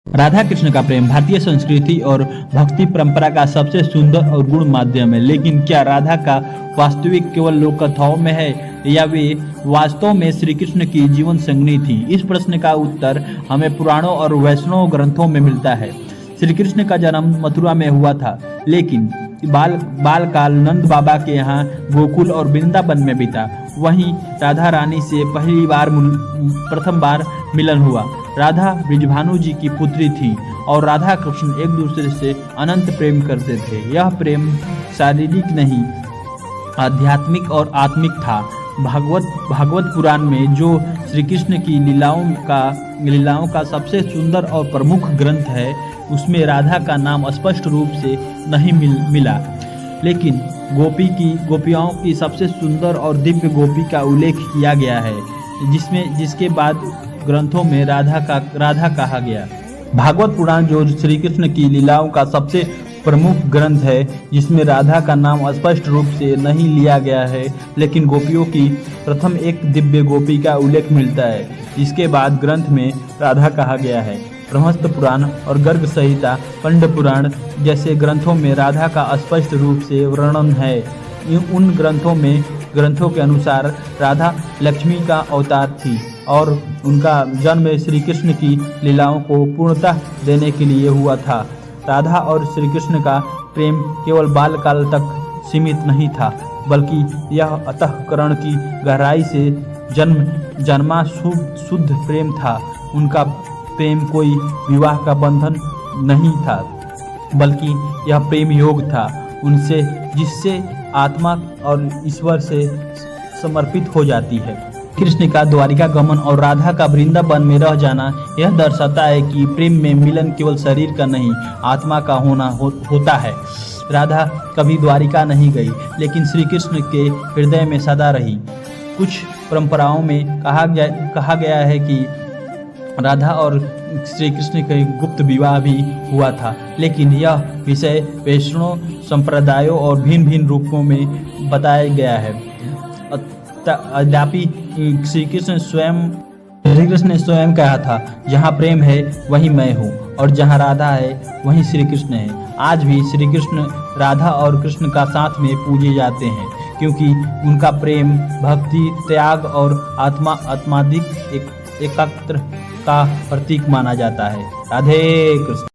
राधा कृष्ण का प्रेम भारतीय संस्कृति और भक्ति परंपरा का सबसे सुंदर और गुण माध्यम है। लेकिन क्या राधा का वास्तविक केवल लोक कथाओं में है या वे वास्तव में श्री कृष्ण की जीवन संगिनी थी? इस प्रश्न का उत्तर हमें पुराणों और वैष्णव ग्रंथों में मिलता है। श्री कृष्ण का जन्म मथुरा में हुआ था, लेकिन बाल काल नंद बाबा के यहाँ गोकुल और वृंदावन में बीता। वहीं राधा रानी से प्रथम बार मिलन हुआ। राधा ब्रिजभानु जी की पुत्री थी और राधा कृष्ण एक दूसरे से अनंत प्रेम करते थे। यह प्रेम शारीरिक नहीं, आध्यात्मिक और आत्मिक था। भागवत पुराण में जो श्री कृष्ण की लीलाओं का सबसे सुंदर और प्रमुख ग्रंथ है, उसमें राधा का नाम स्पष्ट रूप से नहीं मिला, लेकिन गोपियों की सबसे सुंदर और दिव्य गोपी का उल्लेख किया गया है, जिसके बाद ग्रंथों में राधा कहा गया। भागवत पुराण जो श्री कृष्ण की लीलाओं का सबसे प्रमुख ग्रंथ है, जिसमें राधा का नाम स्पष्ट रूप से नहीं लिया गया है, लेकिन गोपियों की प्रथम एक दिव्य गोपी का उल्लेख मिलता है, जिसके बाद ग्रंथ में राधा कहा गया है। ब्रह्मस्त्र पुराण और गर्ग संहिता, पंड पुराण जैसे ग्रंथों में राधा का स्पष्ट रूप से वर्णन है। उन ग्रंथों के अनुसार राधा लक्ष्मी का अवतार थी और उनका जन्म श्री कृष्ण की लीलाओं को पूर्णता देने के लिए हुआ था। राधा और श्री कृष्ण का प्रेम केवल बालकाल तक सीमित नहीं था, बल्कि यह अंतःकरण की गहराई से जन्मा शुद्ध प्रेम था। उनका प्रेम कोई विवाह का बंधन नहीं था, बल्कि यह प्रेम योग था जिससे आत्मा और ईश्वर से समर्पित हो जाती है। कृष्ण का द्वारिका गमन और राधा का वृंदावन में रह जाना यह दर्शाता है कि प्रेम में मिलन केवल शरीर का नहीं, आत्मा का होता है। राधा कभी द्वारिका नहीं गई, लेकिन श्री कृष्ण के हृदय में सदा रही। कुछ परंपराओं में कहा गया है कि राधा और श्री कृष्ण का गुप्त विवाह भी हुआ था, लेकिन यह विषय वैष्णव संप्रदायों और भिन्न भिन्न रूपों में बताया गया है। यद्यपि श्री कृष्ण ने स्वयं कहा था, जहाँ प्रेम है वहीं मैं हूँ, और जहाँ राधा है वहीं श्री कृष्ण है। आज भी श्री कृष्ण राधा और कृष्ण का साथ में पूजे जाते हैं, क्योंकि उनका प्रेम भक्ति, त्याग और आत्माधिक एकाग्र का प्रतीक माना जाता है। राधे कृष्ण।